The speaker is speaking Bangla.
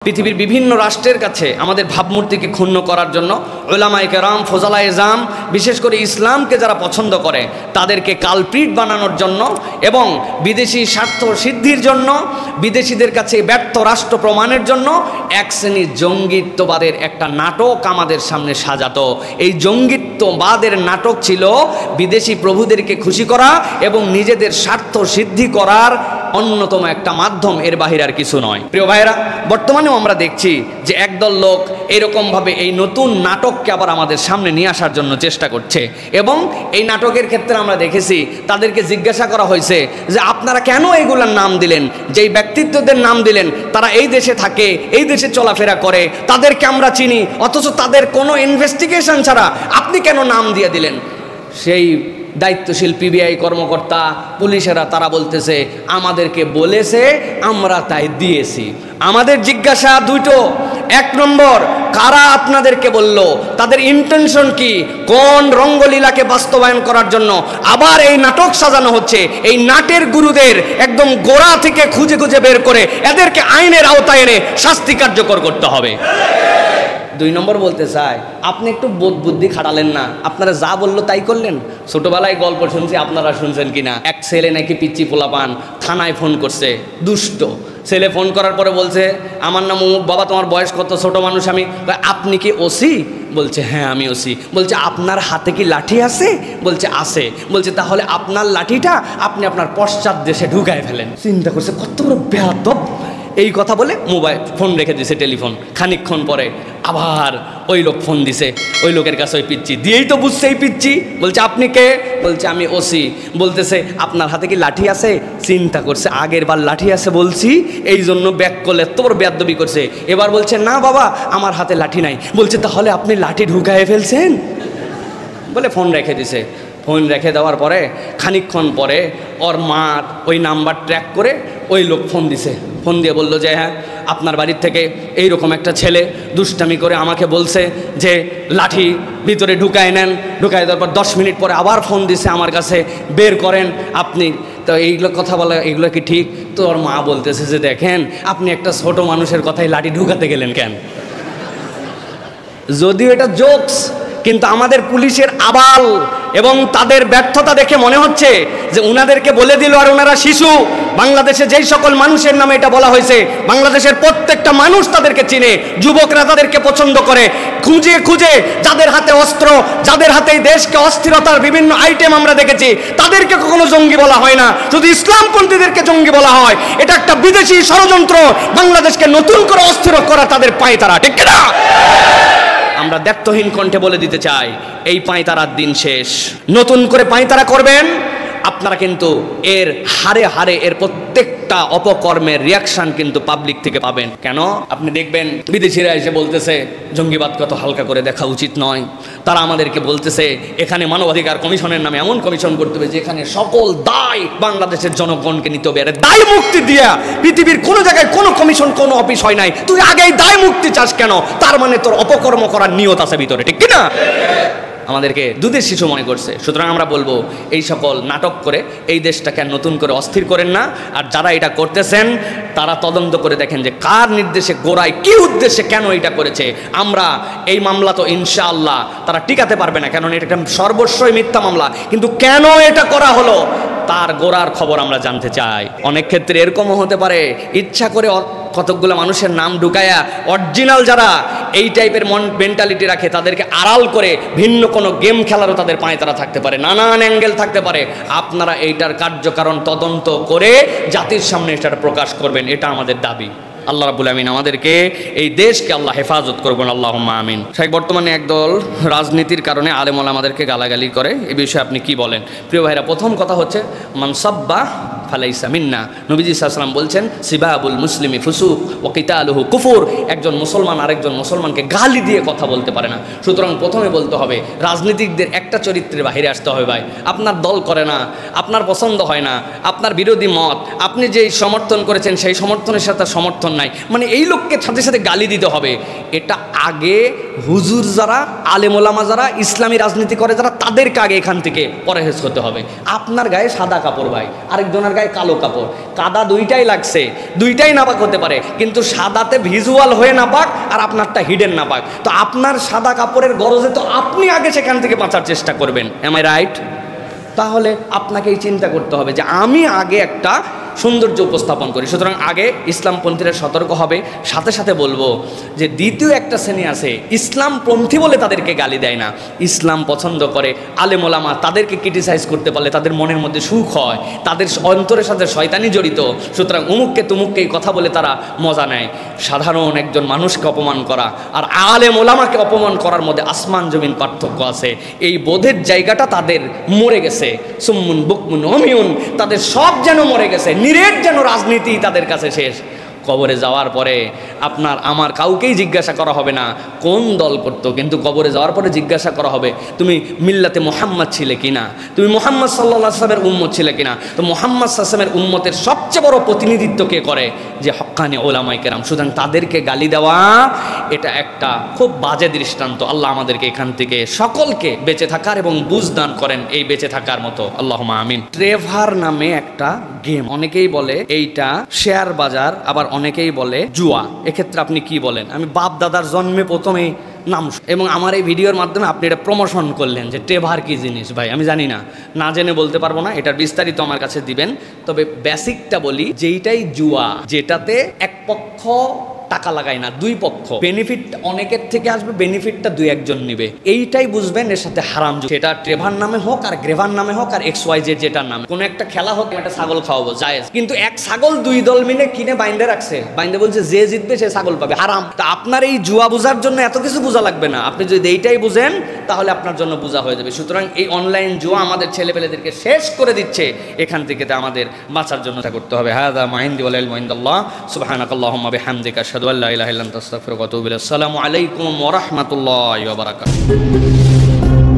পৃথিবীর বিভিন্ন রাষ্ট্রের কাছে আমাদের ভাবমূর্তিকে ক্ষুণ্ণ করার জন্য উলামায়ে কেরাম, ফোজালায়ে ইজাম, বিশেষ করে ইসলামকে যারা পছন্দ করে তাদেরকে কালপ্রিট বানানোর জন্য এবং বিদেশি স্বার্থ সিদ্ধির জন্য, বিদেশিদের কাছে ব্যর্থ রাষ্ট্র প্রমাণের জন্য এক শ্রেণীর জঙ্গিত্ববাদের একটা নাটক আমাদের সামনে সাজাতো। এই জঙ্গিত্ববাদের নাটক ছিল বিদেশি প্রভুদেরকে খুশি করা এবং নিজেদের স্বার্থ সিদ্ধি করার অন্যতম একটা মাধ্যম, এর বাহিরে আর কিছু নয়। প্রিয় ভাইয়েরা, বর্তমানেও আমরা দেখছি যে একদল লোক এরকমভাবে এই নতুন নাটককে আবার আমাদের সামনে নিয়ে আসার জন্য চেষ্টা করছে এবং এই নাটকের ক্ষেত্রে আমরা দেখেছি তাদেরকে জিজ্ঞাসা করা হয়েছে যে আপনারা কেন এগুলার নাম দিলেন, যেই ব্যক্তিত্বদের নাম দিলেন তারা এই দেশে থাকে, এই দেশে চলাফেরা করে, তাদেরকে আমরা চিনি, অথচ তাদের কোনো ইনভেস্টিগেশন ছাড়া আপনি কেন নাম দিয়ে দিলেন? সেই দায়িত্বশীল পিবিআই কর্মকর্তা, পুলিশেরা তারা বলতেছে আমাদেরকে বলেছে, আমরা তাই দিয়েছি। আমাদের জিজ্ঞাসা দুটো, এক নম্বর, কারা আপনাদেরকে বলল, তাদের ইন্টেনশন কি, কোন রঙ্গলীলাকে বাস্তবায়ন করার জন্য আবার এই নাটক সাজানো হচ্ছে? এই নাটের গুরুদের একদম গোড়া থেকে খুঁজে খুঁজে বের করে এদেরকে আইনের আওতায় এনে শাস্তি কার্যকর করতে হবে। দুই নম্বর বলতে চাই, আপনি একটু বোধ বুদ্ধি খাটালেন না, আপনারা যা বললো তাই করলেন। ছোটবেলায় গল্প শুনছি, আপনারা শুনছেন কিনা, এক ছেলে নাকি পিচ্চি পোলাপান থানায় ফোন করছে, দুষ্ট ছেলে ফোন করার পরে বলছে আমার নাম অমুক, বাবা তোমার বয়স কত? ছোট মানুষ আমি। আপনি কি ওসি? বলছে হ্যাঁ আমি ওসি। বলছে আপনার হাতে কি লাঠি আছে? বলছে আছে। বলছে তাহলে আপনার লাঠিটা আপনি আপনার পশ্চাৎ দেশে ঢুকায় ফেলেন। চিন্তা করছে কত বড় বেয়াদব। এই কথা বলে মোবাইল ফোন রেখে দিছে, টেলিফোন। খানিকক্ষণ পরে আবার ওই লোক ফোন দিছে, ওই লোকের কাছে ওই পিচ্চি, দিয়েই তো বুঝছে এই পিচ্চি। বলছে আপনি কে? বলছে আমি ওসি। বলতেছে আপনার হাতে কি লাঠি আছে? চিন্তা করছে আগের বার লাঠি আছে বলছি, এই জন্য ব্যাক করলে এত বড় বেয়াদবি করছে। এবার বলছে না বাবা আমার হাতে লাঠি নাই। বলছে তাহলে আপনি লাঠি ঢুকায়ে ফেলছেন? বলে ফোন রেখে দিছে। ফোন রেখে দেওয়ার পরে খানিকক্ষণ পরে ওর মার ওই নাম্বার ট্র্যাক করে ওই লোক ফোন দিছে। ফোন দিয়ে বলল যে হ্যাঁ আপনার বাড়ির থেকে এইরকম একটা ছেলে দুষ্টামি করে আমাকে বলছে যে লাঠি ভিতরে ঢুকায় নেন। ঢুকায় দেওয়ার পর 10 মিনিট পরে আবার ফোন দিছে আমার কাছে, বের করেন আপনি। তো এইগুলো কথা বলা, এগুলো কি ঠিক? তো ওর মা বলতেছে যে দেখেন আপনি একটা ছোট মানুষের কথায় লাঠি ঢুকাতে গেলেন কেন? যদিও এটা জোকস, কিন্তু আমাদের পুলিশের আবাল এবং তাদের ব্যর্থতা দেখে মনে হচ্ছে যে উনাদেরকে বলে দিল আর ওনারা শিশু। বাংলাদেশে যেই সকল মানুষের নামে এটা বলা হয়েছে, বাংলাদেশের প্রত্যেকটা মানুষ তাদেরকে চিনে, যুবকরা তাদেরকে পছন্দ করে। খুঁজে খুঁজে যাদের হাতে অস্ত্র, যাদের হাতে এই দেশকে অস্থিরতার বিভিন্ন আইটেম আমরা দেখেছি, তাদেরকে কখনো জঙ্গি বলা হয় না, শুধু ইসলামপন্থীদেরকে জঙ্গি বলা হয়। এটা একটা বিদেশি ষড়যন্ত্র, বাংলাদেশকে নতুন করে অস্থির করা তাদের পায়তারা, ঠিক কিনা? আমরা দ্ব্যর্থহীন কণ্ঠে বলে দিতে চাই এই পায়তারার দিন শেষ। নতুন করে পায়তারা করবেন আপনারা কিন্তু এর হারে হারে এর প্রত্যেকটা অপকর্মের রিয়াকশন কিন্তু পাবলিক থেকে পাবেন। কেন? আপনি দেখবেন বিদেশিরা এসে বলতেছে জঙ্গিবাদ কত হালকা করে দেখা উচিত নয়। তারা আমাদেরকে বলতেছে এখানে মানবাধিকার কমিশনের নামে এমন কমিশন করতে হবে যেখানে সকল দায় বাংলাদেশের জনগণকে নিতে হবে। আরে দায় মুক্তি দিয়া পৃথিবীর কোনো জায়গায় কোনো কমিশন কোনো অফিস হয় নাই, তুই আগেই দায় মুক্তি চাস কেন? তার মানে তোর অপকর্ম করার নিয়ত আছে ভিতরে, ঠিক কিনা? আমাদেরকে দুধের শিশু মনে করছে। সুতরাং আমরা বলবো এই সকল নাটক করে এই দেশটাকে নতুন করে অস্থির করেন না। আর যারা এটা করতেছেন তারা তদন্ত করে দেখেন যে কার নির্দেশে, গোড়ায় কি উদ্দেশ্যে, কেন এটা করেছে। আমরা এই মামলা তো ইনশাআল্লাহ তারা টিকাতে পারবে না, কেন এটা একটা সর্বস্বই মিথ্যা মামলা। কিন্তু কেন এটা করা হলো তার গোড়ার খবর আমরা জানতে চাই। অনেক ক্ষেত্রে এরকমও হতে পারে ইচ্ছা করে কতকগুলো মানুষের নাম ঢুকায়া অরিজিনাল যারা এই টাইপের মেন্টালিটি রাখে তাদেরকে আড়াল করে ভিন্ন কোনো গেম খেলারও তাদের পায়তারা থাকতে পারে, নানান অ্যাঙ্গেল থাকতে পারে। আপনারা এইটার কার্যকারণ তদন্ত করে জাতির সামনে এটার প্রকাশ করবেন, এটা আমাদের দাবি। আল্লাহ রাব্বুল আমিন আমাদেরকে এই দেশকে আল্লাহ হেফাজত করবেন, আল্লাহুম্মা আমিন। শাইখ, বর্তমানে একদল রাজনীতির কারণে আলেম ওলামাদেরকে গালাগালি করে, এই বিষয়ে আপনি কি বলেন? প্রিয় ভাইরা, প্রথম কথা হচ্ছে মান সাব্বা ফালাইসা মিন্না। নবীজি সাল্লাল্লাহু আলাইহি ওয়াসাল্লাম বলছেন সিবাবুল মুসলিমি ফুসুক ওয়া কিতালুহু কুফর। একজন মুসলমান আরেকজন মুসলমানকে গালি দিয়ে কথা বলতে পারে না। সুতরাং প্রথমে বলতে হবে রাজনীতিকদের একটা চরিত্রের বাইরে আসতে হবে। ভাই, আপনার দল করে না, আপনার পছন্দ হয় না, আপনার বিরোধী মত, আপনি যেই সমর্থন করেছেন সেই সমর্থনের সাথে সমর্থন নাই, মানে এই লোককে সাথে সাথে গালি দিতে হবে। এটা আগে হুজুর যারা, আলেম ওলামা যারা ইসলামী রাজনীতি করে যারা, তাদেরকে আগে এখান থেকে পরহেজ করতে হবে। আপনার গায়ে সাদা কাপড় ভাই, আরেকজনের গায়ে কালো কাপড়, কাদা দুইটাই লাগছে, দুইটাই নাপাক হতে পারে, কিন্তু সাদাতে ভিজুয়াল হয়ে নাপাক আর আপনারটা হিডেন নাপাক। তো আপনার সাদা কাপড়ের গরজে তো আপনি আগে সেখান থেকে বাঁচার চেষ্টা করবেন, এম আই রাইট? তাহলে আপনাকেই চিন্তা করতে হবে যে আমি আগে একটা সৌন্দর্য উপস্থাপন করি। সুতরাং আগে ইসলামপন্থীরা সতর্ক হবে। সাথে সাথে বলবো যে দ্বিতীয় একটা শ্রেণী আছে, ইসলামপন্থী বলে তাদেরকে গালি দেয় না, ইসলাম পছন্দ করে, আলেম ওলামা, তাদেরকে ক্রিটিসাইজ করতে পারলে তাদের মনের মধ্যে সুখ হয়, তাদের অন্তরের সাথে শয়তানি জড়িত, সুতরাং অমুককে তুমুককে কথা বলে তারা মজা নেয়। সাধারণ একজন মানুষকে অপমান করা আর আলেম ওলামাকে অপমান করার মধ্যে আসমান জমিন পার্থক্য আছে। এই বোধের জায়গাটা তাদের মরে গেছে, সুম্মুন বুকমুন অমিউন, তাদের সব যেন মরে গেছে, নিরেট যেন রাজনীতি তাদের কাছে শেষ। কবরে যাওয়ার পরে আপনার আমার কাউকেই জিজ্ঞাসা করা হবে না কোন দল করতো, কিন্তু কবরে যাওয়ার পরে জিজ্ঞাসা করা হবে তুমি মিল্লাতে মুহাম্মদ ছিলে কিনা, তুমি মুহাম্মদ সাল্লাল্লাহু আলাইহি ওয়াসাল্লামের উম্মত ছিলে কিনা। তো মুহাম্মদ সাল্লাল্লাহু আলাইহি ওয়াসাল্লামের উম্মতের সবচেয়ে বড় প্রতিনিধিত্ব কে করে? যে হক্কানি ওলামায়ে কেরাম। সুতরাং তাদেরকে গালি দেওয়া এটা একটা খুব বাজে দৃষ্টান্ত। আল্লাহ আমাদেরকে এখান থেকে সকলকে বেঁচে থাকার এবং বুঝ দান করেন এই বেঁচে থাকার মতো, আল্লাহুম্মা আমিন। ট্রেভার নামে একটা গেম, অনেকেই বলে এইটা শেয়ার বাজার, আবার অনেকেই বলে জুয়া। এক্ষেত্রে আপনি কি বলেন? আমি বাপ দাদার জন্মে প্রথমেই নাম এবং আমার এই ভিডিওর মাধ্যমে আপনি এটা প্রমোশন করলেন যে ট্রেভার কি জিনিস। ভাই আমি জানি না, না জেনে বলতে পারবো না, এটার বিস্তারিত আমার কাছে দিবেন। তবে বেসিকটা বলি, যেইটাই জুয়া, যেটাতে এক পক্ষ টাকা লাগায় না, দুই পক্ষ, বেনিফিট অনেকের থেকে আসবে, বেনিফিটটা দুই একজন নিবে, এইটাই বুঝবেন এর সাথে হারাম। সেটা ট্রেভার নামে হোক আর গ্রেভার নামে হোক আর XYZ যেটার নামে, কোনো একটা খেলা হোক, একটা ছাগল খাওয়াবো জায়েজ, কিন্তু এক ছাগল দুই দল মিলে কিনে বাইন্দে রাখছে, বাইন্দে বলছে যে জিতবে সে ছাগল পাবে, হারাম। তা আপনার এই জুয়া বোঝার জন্য এত কিছু বোঝা লাগবে না, আপনি যদি এইটাই বুঝেন তাহলে আপনার জন্য বোঝা হয়ে যাবে। সুতরাং এই অনলাইন জুয়া আমাদের ছেলেপেলেদেরকে শেষ করে দিচ্ছে, এখান থেকে আমাদের বাঁচার জন্য করতে হবে। হাদা মা ইনদি ওয়া লা ইলমু ইনদাল্লাহ, সুবহানাকাল্লাহুম্মা বিহামদিকা আশহাদু আল্লা ইলাহা ইল্লা আনতা আস্তাগফিরুকা ওয়া আতুবু ইলাইক। আসসালামু আলাইকুম ওয়া রাহমাতুল্লাহি ওয়া বারাকাতুহু।